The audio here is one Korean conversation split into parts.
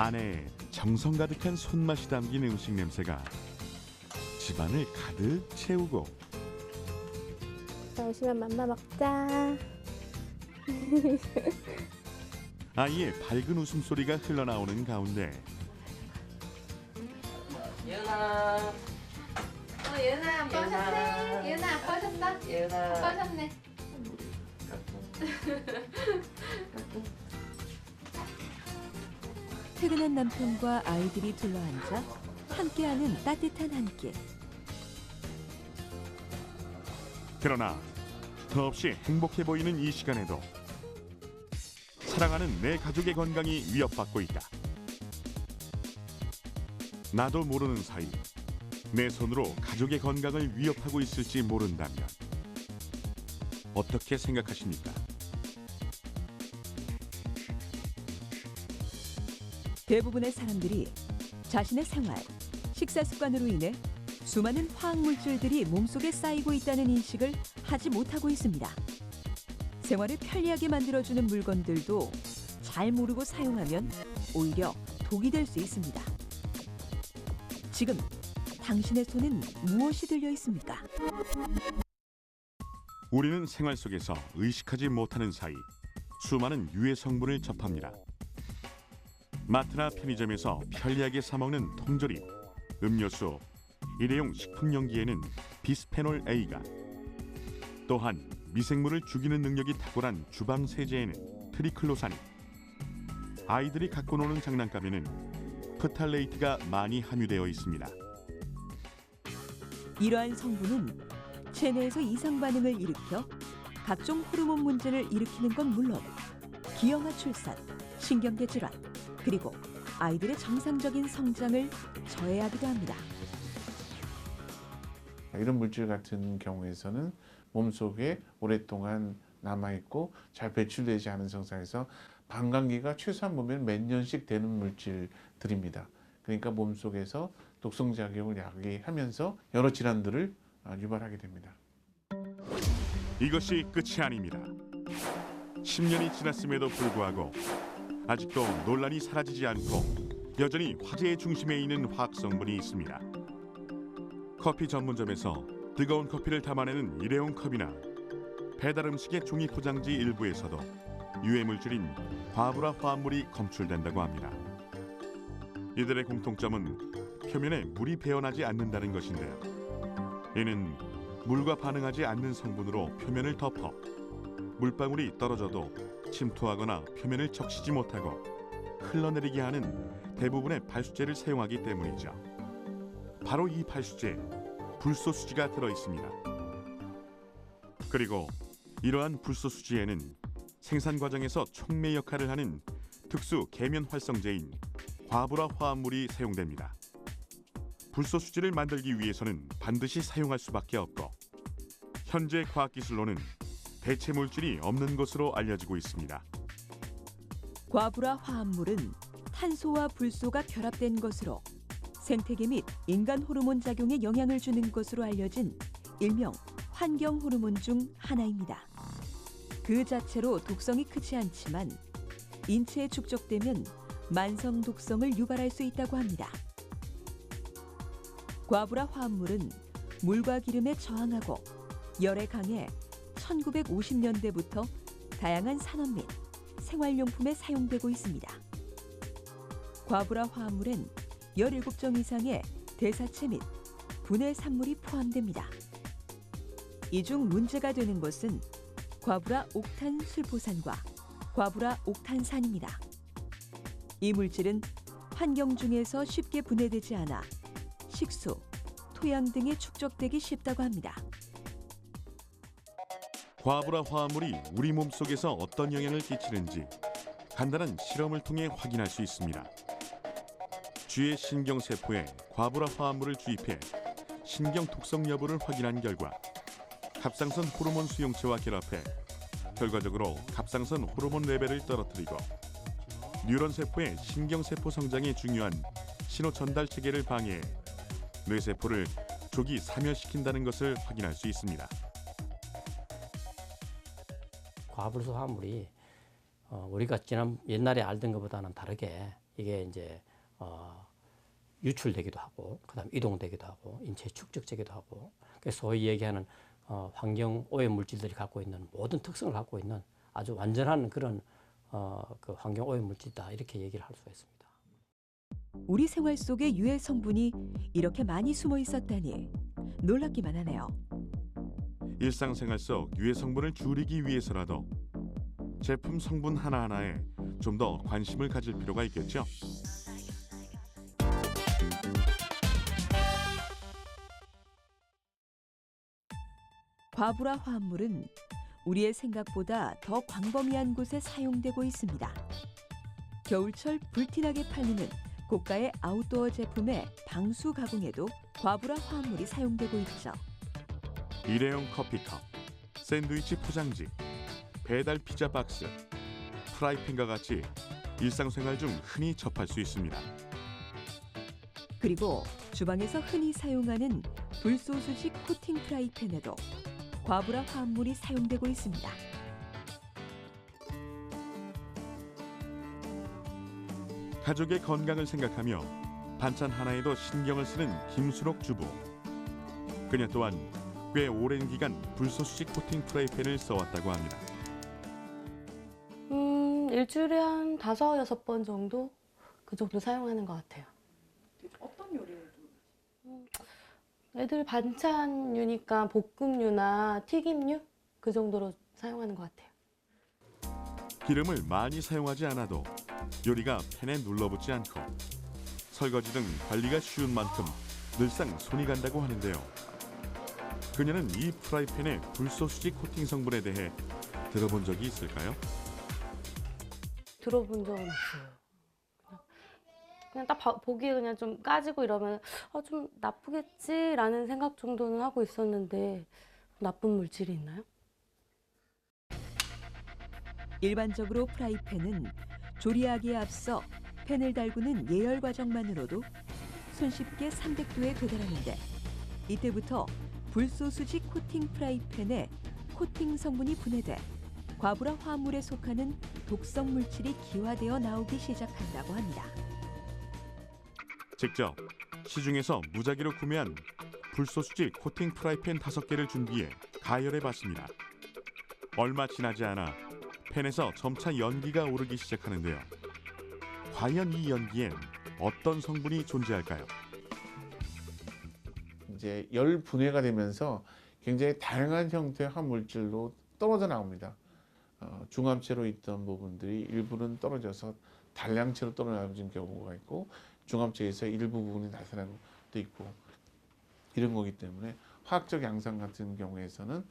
아내의 정성 가득한 손맛이 담긴 음식 냄새가 집안을 가득 채우고 오시면 맘마 먹자. 아이의 밝은 웃음소리가 흘러나오는 가운데 예은아, 예은아 아빠 오셨네. 예은아 아빠 오셨다. 예은아. 아빠 오셨네. 퇴근한 남편과 아이들이 둘러앉아 함께하는 따뜻한 한 끼. 그러나 더없이 행복해 보이는 이 시간에도 사랑하는 내 가족의 건강이 위협받고 있다. 나도 모르는 사이 내 손으로 가족의 건강을 위협하고 있을지 모른다면 어떻게 생각하십니까? 대부분의 사람들이 자신의 생활, 식사 습관으로 인해 수많은 화학물질들이 몸속에 쌓이고 있다는 인식을 하지 못하고 있습니다. 생활을 편리하게 만들어주는 물건들도 잘 모르고 사용하면 오히려 독이 될 수 있습니다. 지금 당신의 손엔 무엇이 들려 있습니까? 우리는 생활 속에서 의식하지 못하는 사이 수많은 유해 성분을 접합니다. 마트나 편의점에서 편리하게 사 먹는 통조림, 음료수, 일회용 식품용기에는 비스페놀 A가, 또한 미생물을 죽이는 능력이 탁월한 주방 세제에는 트리클로산이, 아이들이 갖고 노는 장난감에는 프탈레이트가 많이 함유되어 있습니다. 이러한 성분은 체내에서 이상 반응을 일으켜 각종 호르몬 문제를 일으키는 건 물론 기형아 출산, 신경계 질환, 그리고 아이들의 정상적인 성장을 저해하기도 합니다. 이런 물질 같은 경우에서는 몸속에 오랫동안 남아있고 잘 배출되지 않은 상태에서 반감기가 최소한 보면 몇 년씩 되는 물질들입니다. 그러니까 몸속에서 독성작용을 야기하면서 여러 질환들을 유발하게 됩니다. 이것이 끝이 아닙니다. 10년이 지났음에도 불구하고 아직도 논란이 사라지지 않고 여전히 화제의 중심에 있는 화학성분이 있습니다. 커피 전문점에서 뜨거운 커피를 담아내는 일회용 컵이나 배달 음식의 종이 포장지 일부에서도 유해물질인 과부라 화합물이 검출된다고 합니다. 이들의 공통점은 표면에 물이 배어나지 않는다는 것인데요. 이는 물과 반응하지 않는 성분으로 표면을 덮어 물방울이 떨어져도 침투하거나 표면을 적시지 못하고 흘러내리게 하는 대부분의 발수제를 사용하기 때문이죠. 바로 이 발수제에 불소수지가 들어있습니다. 그리고 이러한 불소수지에는 생산 과정에서 촉매 역할을 하는 특수 계면 활성제인 과부라 화합물이 사용됩니다. 불소수지를 만들기 위해서는 반드시 사용할 수밖에 없고 현재 과학기술로는 대체 물질이 없는 것으로 알려지고 있습니다. 과부라 화합물은 탄소와 불소가 결합된 것으로 생태계 및 인간 호르몬 작용에 영향을 주는 것으로 알려진 일명 환경 호르몬 중 하나입니다. 그 자체로 독성이 크지 않지만 인체에 축적되면 만성 독성을 유발할 수 있다고 합니다. 과부라 화합물은 물과 기름에 저항하고 열에 강해 1950년대부터 다양한 산업 및 생활용품에 사용되고 있습니다. 과부라 화합물엔 17종 이상의 대사체 및 분해 산물이 포함됩니다. 이 중 문제가 되는 것은 과부라 옥탄 술포산과 과부라 옥탄산입니다. 이 물질은 환경 중에서 쉽게 분해되지 않아 식수, 토양 등에 축적되기 쉽다고 합니다. 과부라 화합물이 우리 몸속에서 어떤 영향을 끼치는지 간단한 실험을 통해 확인할 수 있습니다. 쥐의 신경세포에 과부라 화합물을 주입해 신경 독성 여부를 확인한 결과 갑상선 호르몬 수용체와 결합해 결과적으로 갑상선 호르몬 레벨을 떨어뜨리고 뉴런 세포의 신경세포 성장에 중요한 신호 전달 체계를 방해해 뇌세포를 조기 사멸시킨다는 것을 확인할 수 있습니다. 과불소 화물이 우리가 옛날에 알던 것보다는 다르게 이게 이제 유출되기도 하고, 그다음 이동되기도 하고, 인체에 축적되기도 하고, 그래서 소위 얘기하는 환경 오염 물질들이 갖고 있는 모든 특성을 갖고 있는 아주 완전한 그런 그 환경 오염 물질이다 이렇게 얘기를 할 수가 있습니다. 우리 생활 속에 유해 성분이 이렇게 많이 숨어 있었다니 놀랍기만 하네요. 일상생활 속 유해 성분을 줄이기 위해서라도 제품 성분 하나하나에 좀 더 관심을 가질 필요가 있겠죠. 과부라 화합물은 우리의 생각보다 더 광범위한 곳에 사용되고 있습니다. 겨울철 불티나게 팔리는 고가의 아웃도어 제품의 방수 가공에도 과부라 화합물이 사용되고 있죠. 일회용 커피컵, 샌드위치 포장지, 배달 피자 박스, 프라이팬과 같이 일상생활 중 흔히 접할 수 있습니다. 그리고 주방에서 흔히 사용하는 불소수식 코팅 프라이팬에도 과부라 화합물이 사용되고 있습니다. 가족의 건강을 생각하며 반찬 하나에도 신경을 쓰는 김수록 주부. 그녀 또한 꽤 오랜 기간 불소수식 코팅 프라이팬을 써왔다고 합니다. 일주일에 한 5, 6번 정도? 그 정도 사용하는 것 같아요. 어떤 요리를 애들 반찬류니까 볶음류나 튀김류? 그 정도로 사용하는 것 같아요. 기름을 많이 사용하지 않아도 요리가 팬에 눌러붙지 않고 설거지 등 관리가 쉬운 만큼 늘상 손이 간다고 하는데요. 그녀는 이 프라이팬의 불소수식 코팅 성분에 대해 들어본 적이 있을까요? 들어본 적은 없어요. 그냥 딱 보기에 그냥 좀 까지고 이러면 좀 나쁘겠지라는 생각 정도는 하고 있었는데 나쁜 물질이 있나요? 일반적으로 프라이팬은 조리하기에 앞서 팬을 달구는 예열 과정만으로도 손쉽게 300도에 도달하는데 이때부터 불소수식 코팅 프라이팬에 코팅 성분이 분해돼 과부라 화합물에 속하는 독성 물질이 기화되어 나오기 시작한다고 합니다. 직접 시중에서 무작위로 구매한 불소수질 코팅 프라이팬 5개를 준비해 가열해 봤습니다. 얼마 지나지 않아 팬에서 점차 연기가 오르기 시작하는데요. 과연 이 연기엔 어떤 성분이 존재할까요? 이제 열 분해가 되면서 굉장히 다양한 형태의 화물질로 떨어져 나옵니다. 중합체로 있던 부분들이 일부는 떨어져서 단량체로 떨어지는 경우가 있고 중합체에서 일부 부분이 나타나는 것도 있고 이런 거기 때문에 화학적 양상 같은 경우에서는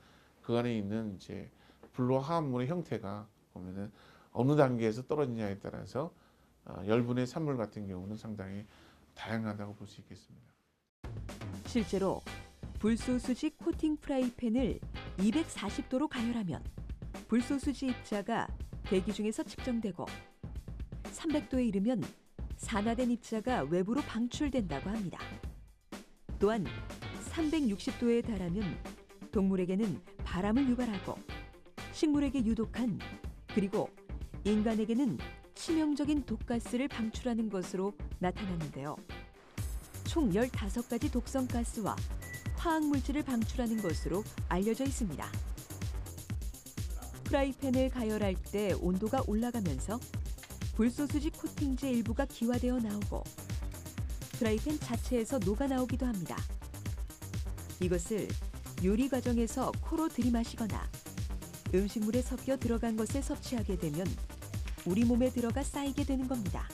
그 안에 있는 이제 불로 화합물의 형태가 보면은 어느 단계에서 떨어지냐에 따라서 열분의 산물 같은 경우는 상당히 다양하다고 볼 수 있겠습니다. 실제로 불소수식 코팅 프라이팬을 240도로 가열하면 불소수지 입자가 대기 중에서 측정되고 300도에 이르면 산화된 입자가 외부로 방출된다고 합니다. 또한 360도에 달하면 동물에게는 바람을 유발하고 식물에게 유독한 그리고 인간에게는 치명적인 독가스를 방출하는 것으로 나타났는데요. 총 15가지 독성가스와 화학물질을 방출하는 것으로 알려져 있습니다. 프라이팬을 가열할 때 온도가 올라가면서 불소수지 코팅제 일부가 기화되어 나오고 프라이팬 자체에서 녹아 나오기도 합니다. 이것을 요리 과정에서 코로 들이마시거나 음식물에 섞여 들어간 것을 섭취하게 되면 우리 몸에 들어가 쌓이게 되는 겁니다.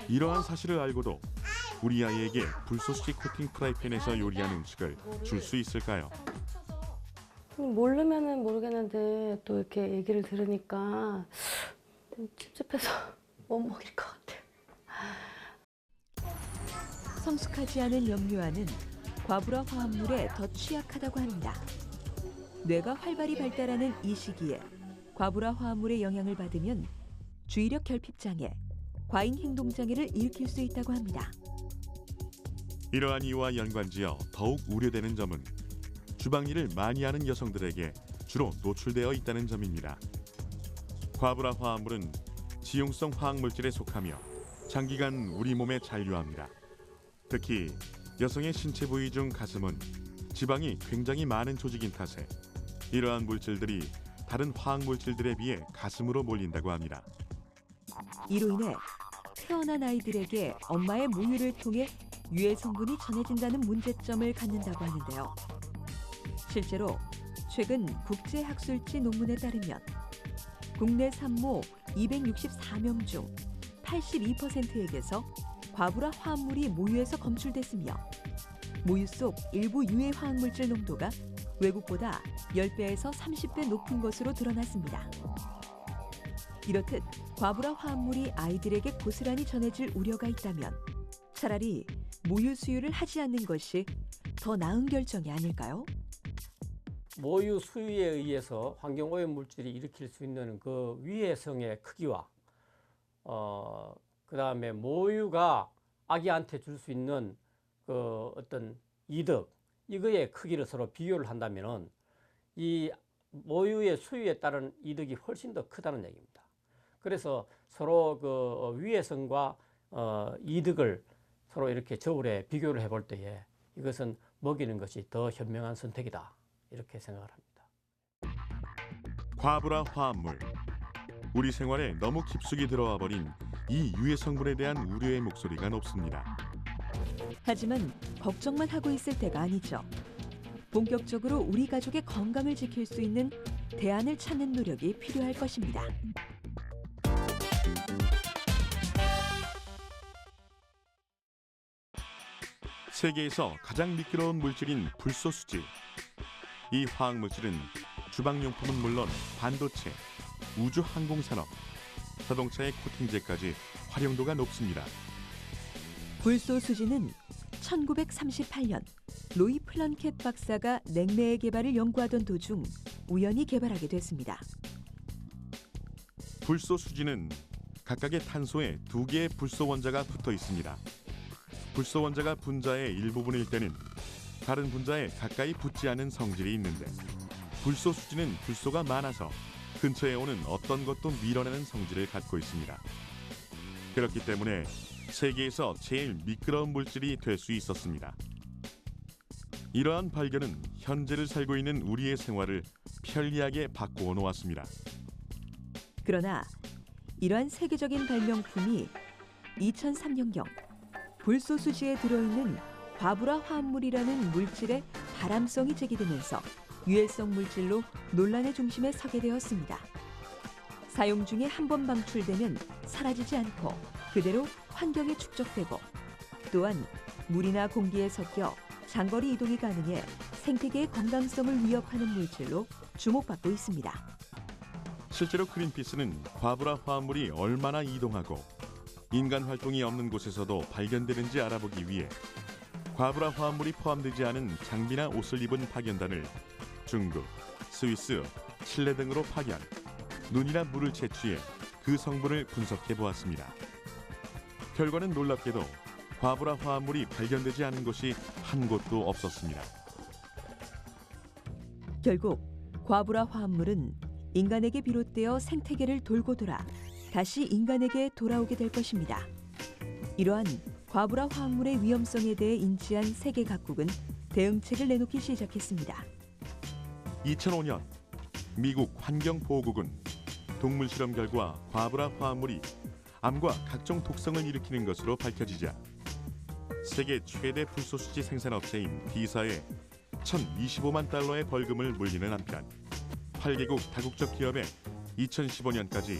이러한 사실을 알고도 우리 아이에게 불소수식 코팅 프라이팬에서 요리한 음식을 줄 수 있을까요? 모르면은 모르겠는데 또 이렇게 얘기를 들으니까 좀 찝찝해서 못 먹일 것 같아요. 성숙하지 않은 염료와는 과부라 화합물에 더 취약하다고 합니다. 뇌가 활발히 발달하는 이 시기에 과부라 화합물의 영향을 받으면 주의력 결핍 장애, 과잉 행동 장애를 일으킬 수 있다고 합니다. 이러한 이유와 연관지어 더욱 우려되는 점은 주방 일을 많이 하는 여성들에게 주로 노출되어 있다는 점입니다. 과부라 화합물은 지용성 화학물질에 속하며 장기간 우리 몸에 잔류합니다. 특히 여성의 신체 부위 중 가슴은 지방이 굉장히 많은 조직인 탓에 이러한 물질들이 다른 화학물질들에 비해 가슴으로 몰린다고 합니다. 이로 인해 태어난 아이들에게 엄마의 모유를 통해 유해 성분이 전해진다는 문제점을 갖는다고 하는데요. 실제로 최근 국제학술지 논문에 따르면 국내 산모 264명 중 82%에게서 과부라 화합물이 모유에서 검출됐으며 모유 속 일부 유해 화학물질 농도가 외국보다 10배에서 30배 높은 것으로 드러났습니다. 이렇듯 과부라 화합물이 아이들에게 고스란히 전해질 우려가 있다면 차라리 모유 수유를 하지 않는 것이 더 나은 결정이 아닐까요? 모유 수유에 의해서 환경 오염 물질이 일으킬 수 있는 그 위해성의 크기와 그다음에 모유가 아기한테 줄 수 있는 그 어떤 이득 이거의 크기를 서로 비교를 한다면은 이 모유의 수유에 따른 이득이 훨씬 더 크다는 얘기입니다. 그래서 서로 그 위해성과 이득을 서로 이렇게 저울에 비교를 해볼 때에 이것은 먹이는 것이 더 현명한 선택이다 이렇게 생각을 합니다. 과부라 화합물. 우리 생활에 너무 깊숙이 들어와 버린 이 유해 성분에 대한 우려의 목소리가 높습니다. 하지만 걱정만 하고 있을 때가 아니죠. 본격적으로 우리 가족의 건강을 지킬 수 있는 대안을 찾는 노력이 필요할 것입니다. 세계에서 가장 미끄러운 물질인 불소수지. 이 화학물질은 주방용품은 물론 반도체, 우주 항공산업, 자동차의 코팅제까지 활용도가 높습니다. 불소수지는 1938년 로이 플런켓 박사가 냉매의 개발을 연구하던 도중 우연히 개발하게 됐습니다. 불소수지는 각각의 탄소에 2개의 불소 원자가 붙어 있습니다. 불소 원자가 분자의 일부분일 때는 다른 분자에 가까이 붙지 않은 성질이 있는데 불소수지는 불소가 많아서 근처에 오는 어떤 것도 밀어내는 성질을 갖고 있습니다. 그렇기 때문에 세계에서 제일 미끄러운 물질이 될 수 있었습니다. 이러한 발견은 현재를 살고 있는 우리의 생활을 편리하게 바꾸어 놓았습니다. 그러나 이러한 세계적인 발명품이 2003년경 불소수지에 들어있는 과부라 화합물이라는 물질의 발암성이 제기되면서 유해성 물질로 논란의 중심에 서게 되었습니다. 사용 중에 한 번 방출되면 사라지지 않고 그대로 환경에 축적되고 또한 물이나 공기에 섞여 장거리 이동이 가능해 생태계의 건강성을 위협하는 물질로 주목받고 있습니다. 실제로 그린피스는 과부라 화합물이 얼마나 이동하고 인간 활동이 없는 곳에서도 발견되는지 알아보기 위해 과부라 화합물이 포함되지 않은 장비나 옷을 입은 파견단을 중국, 스위스, 칠레 등으로 파견, 눈이나 물을 채취해 그 성분을 분석해 보았습니다. 결과는 놀랍게도 과부라 화합물이 발견되지 않은 곳이 한 곳도 없었습니다. 결국 과부라 화합물은 인간에게 비롯되어 생태계를 돌고 돌아 다시 인간에게 돌아오게 될 것입니다. 이러한 과부라 화학물의 위험성에 대해 인지한 세계 각국은 대응책을 내놓기 시작했습니다. 2005년 미국 환경보호국은 동물 실험 결과 과부라 화합물이 암과 각종 독성을 일으키는 것으로 밝혀지자 세계 최대 불소수지 생산업체인 D사에 1,025만 달러의 벌금을 물리는 한편 8개국 다국적 기업에 2015년까지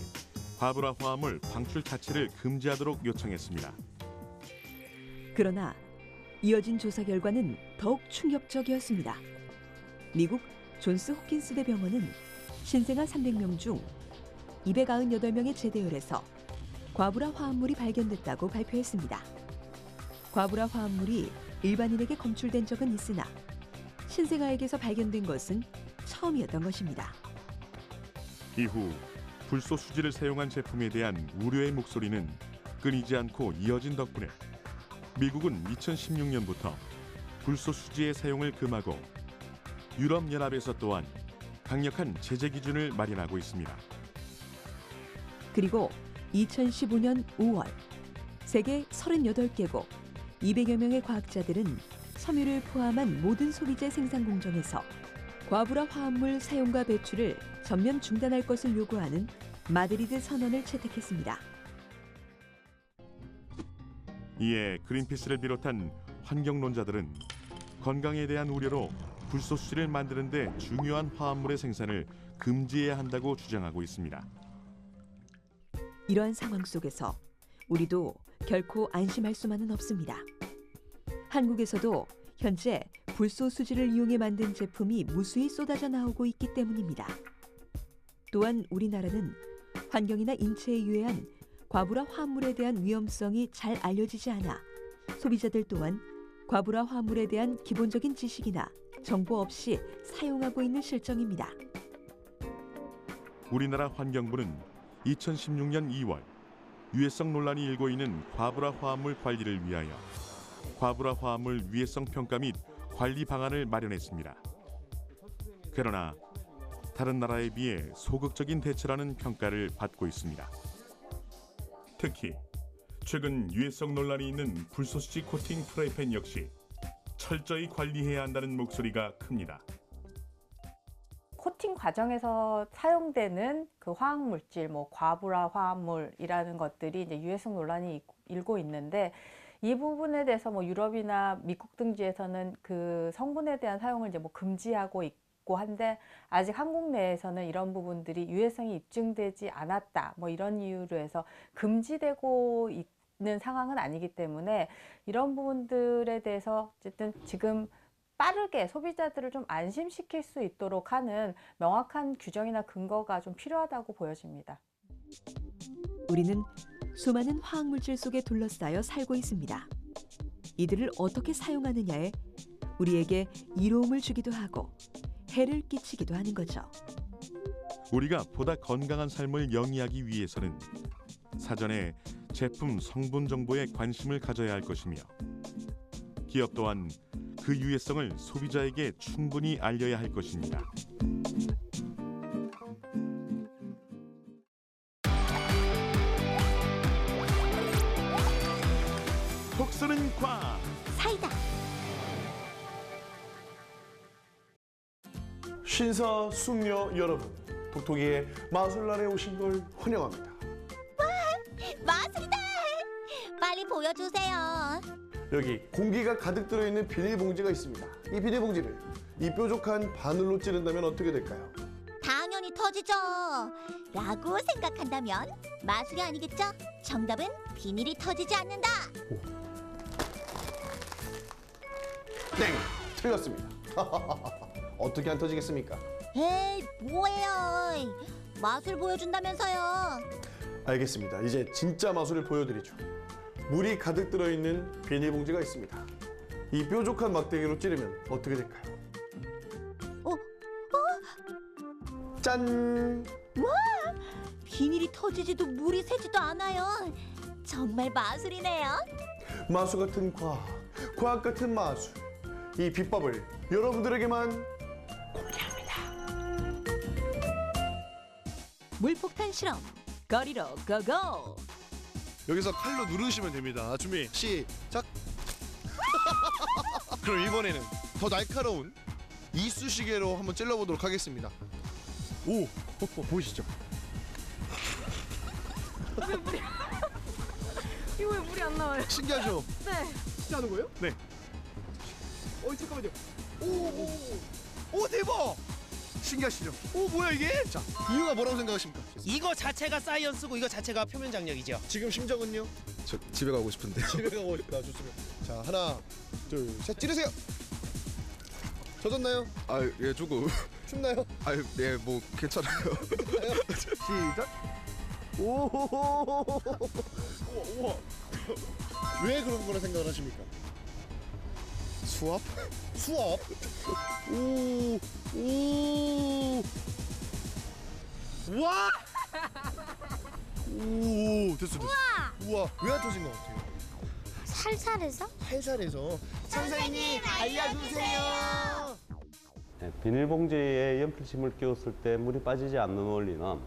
과부라 화합물 방출 자체를 금지하도록 요청했습니다. 그러나 이어진 조사 결과는 더욱 충격적이었습니다. 미국 존스 홉킨스 대병원은 신생아 300명 중 298명의 재대열에서 과부라 화합물이 발견됐다고 발표했습니다. 과부라 화합물이 일반인에게 검출된 적은 있으나 신생아에게서 발견된 것은 처음이었던 것입니다. 이후 불소수지를 사용한 제품에 대한 우려의 목소리는 끊이지 않고 이어진 덕분에 미국은 2016년부터 불소수지의 사용을 금하고 유럽연합에서 또한 강력한 제재 기준을 마련하고 있습니다. 그리고 2015년 5월 세계 38개국 200여 명의 과학자들은 섬유를 포함한 모든 소비재 생산 공정에서 과불화 화합물 사용과 배출을 전면 중단할 것을 요구하는 마드리드 선언을 채택했습니다. 이에 그린피스를 비롯한 환경론자들은 건강에 대한 우려로 불소수지를 만드는 데 중요한 화합물의 생산을 금지해야 한다고 주장하고 있습니다. 이러한 상황 속에서 우리도 결코 안심할 수만은 없습니다. 한국에서도 현재 불소수지를 이용해 만든 제품이 무수히 쏟아져 나오고 있기 때문입니다. 또한 우리나라는 환경이나 인체에 유해한 과불화 화합물에 대한 위험성이 잘 알려지지 않아 소비자들 또한 과불화 화합물에 대한 기본적인 지식이나 정보 없이 사용하고 있는 실정입니다. 우리나라 환경부는 2016년 2월 유해성 논란이 일고 있는 과불화 화합물 관리를 위하여 과불화 화합물 위해성 평가 및 관리 방안을 마련했습니다. 그러나 다른 나라에 비해 소극적인 대처라는 평가를 받고 있습니다. 특히 최근 유해성 논란이 있는 불소수지 코팅 프라이팬 역시 철저히 관리해야 한다는 목소리가 큽니다. 코팅 과정에서 사용되는 그 화학물질, 과불화 화합물이라는 것들이 이제 유해성 논란이 일고 있는데 이 부분에 대해서 유럽이나 미국 등지에서는 그 성분에 대한 사용을 이제 금지하고 있고 한데 아직 한국 내에서는 이런 부분들이 유해성이 입증되지 않았다. 이런 이유로 해서 금지되고 있는 상황은 아니기 때문에 이런 부분들에 대해서 어쨌든 지금 빠르게 소비자들을 좀 안심시킬 수 있도록 하는 명확한 규정이나 근거가 좀 필요하다고 보여집니다. 우리는 수많은 화학물질 속에 둘러싸여 살고 있습니다. 이들을 어떻게 사용하느냐에 우리에게 이로움을 주기도 하고 해를 끼치기도 하는 거죠. 우리가 보다 건강한 삶을 영위하기 위해서는 사전에 제품 성분 정보에 관심을 가져야 할 것이며 기업 또한 그 유해성을 소비자에게 충분히 알려야 할 것입니다. 톡 쏘는 과학 사이다. 신사숙녀 여러분, 톡톡이의 마술날에 오신 걸 환영합니다. 마술이다. 빨리 보여주세요. 여기 공기가 가득 들어있는 비닐봉지가 있습니다. 이 비닐봉지를 이 뾰족한 바늘로 찌른다면 어떻게 될까요? 당연히 터지죠. 라고 생각한다면 마술이 아니겠죠? 정답은 비닐이 터지지 않는다. 땡! 틀렸습니다. 어떻게 안 터지겠습니까? 에이, 뭐예요? 마술 보여준다면서요. 알겠습니다. 이제 진짜 마술을 보여드리죠. 물이 가득 들어있는 비닐봉지가 있습니다. 이 뾰족한 막대기로 찌르면 어떻게 될까요? 짠! 비닐이 터지지도 물이 새지도 않아요. 정말 마술이네요. 마술 같은 과학, 과학 같은 마술. 이 비법을 여러분들에게만 물폭탄 실험 거리로 고고. 여기서 칼로 누르시면 됩니다. 준비 시작. 그럼 이번에는 더 날카로운 이쑤시개로 한번 찔러보도록 하겠습니다. 오, 보이시죠? 이거 왜 물이 안 나와요? 신기하죠? 네. 진짜 하는 거예요? 네. 잠깐만요. 오, 대박! 신기하시죠? 오, 뭐야 이게? 자, 이유가 뭐라고 생각하십니까? 이거 자체가 사이언스고 이거 자체가 표면 장력이죠. 지금 심정은요? 저 집에 가고 싶은데. 집에 가고 싶다. 좋습니다. 자, 하나, 둘, 셋, 찌르세요. 젖었나요? 아, 예, 조금. 춥나요? 아, 네, 뭐 괜찮아요. 시작. 오, 우와. 왜 그런 거라 생각을 하십니까? 수압? 수압? 오, 와! 오, 됐어. 우와, 왜 안 터진 것 같아요? 살살해서? 살살해서. 선생님, 알려주세요. 비닐봉지에 연필심을 끼웠을 때 물이 빠지지 않는 원리는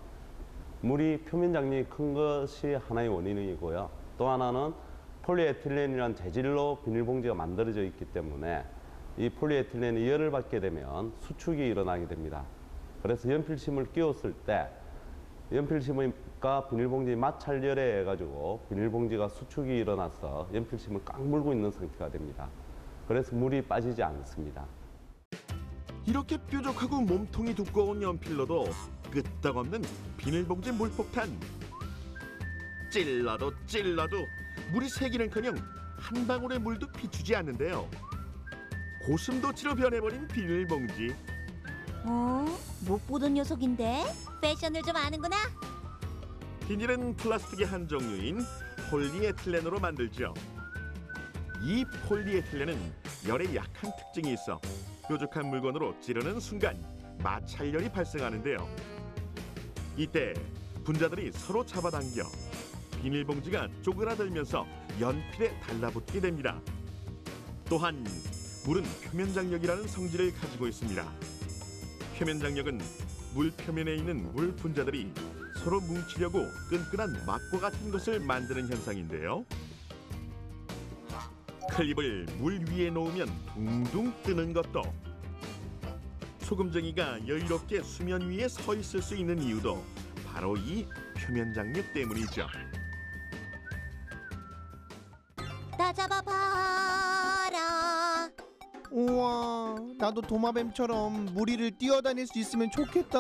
물이 표면 장력이 큰 것이 하나의 원인이고요. 또 하나는 폴리에틸렌이라는 재질로 비닐봉지가 만들어져 있기 때문에 이 폴리에틸렌이 열을 받게 되면 수축이 일어나게 됩니다. 그래서 연필심을 끼웠을 때 연필심과 비닐봉지 마찰열에 해가지고 비닐봉지가 수축이 일어나서 연필심을 꽉 물고 있는 상태가 됩니다. 그래서 물이 빠지지 않습니다. 이렇게 뾰족하고 몸통이 두꺼운 연필로도 끄떡없는 비닐봉지 물폭탄. 찔러도 물이 새기는커녕 한 방울의 물도 비추지 않는데요. 고슴도치로 변해버린 비닐봉지. 못 보던 녀석인데? 패션을 좀 아는구나. 비닐은 플라스틱의 한 종류인 폴리에틸렌으로 만들죠. 이 폴리에틸렌은 열에 약한 특징이 있어 뾰족한 물건으로 찌르는 순간 마찰열이 발생하는데요. 이때 분자들이 서로 잡아당겨 비닐봉지가 쪼그라들면서 연필에 달라붙게 됩니다. 또한 물은 표면장력이라는 성질을 가지고 있습니다. 표면장력은 물 표면에 있는 물 분자들이 서로 뭉치려고 끈끈한 막과 같은 것을 만드는 현상인데요. 클립을 물 위에 놓으면 둥둥 뜨는 것도, 소금쟁이가 여유롭게 수면 위에 서 있을 수 있는 이유도 바로 이 표면장력 때문이죠. 나 잡아봐라. 우와, 나도 도마뱀처럼 물 위를 뛰어다닐 수 있으면 좋겠다.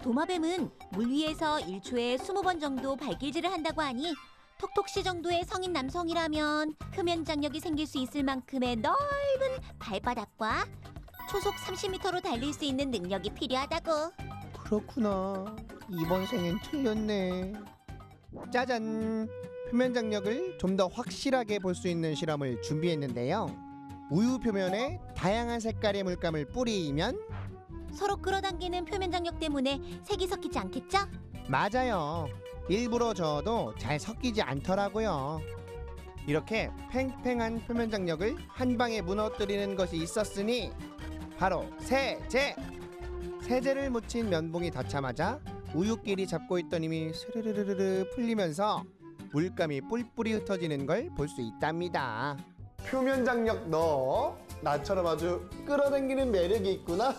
도마뱀은 물 위에서 1초에 20번 정도 발길질을 한다고 하니 톡톡씨 정도의 성인 남성이라면 표면 장력이 생길 수 있을 만큼의 넓은 발바닥과 초속 30m로 달릴 수 있는 능력이 필요하다고. 그렇구나. 이번 생엔 틀렸네. 짜잔! 표면 장력을 좀 더 확실하게 볼 수 있는 실험을 준비했는데요. 우유 표면에 다양한 색깔의 물감을 뿌리면 서로 끌어당기는 표면 장력 때문에 색이 섞이지 않겠죠? 맞아요. 일부러 저어도 잘 섞이지 않더라고요. 이렇게 팽팽한 표면 장력을 한 방에 무너뜨리는 것이 있었으니 바로 세제! 세제를 묻힌 면봉이 닿자마자 우유끼리 잡고 있던 힘이 스르르르르 풀리면서 물감이 뿔뿔이 흩어지는 걸 볼 수 있답니다. 표면 장력 너 나처럼 아주 끌어당기는 매력이 있구나.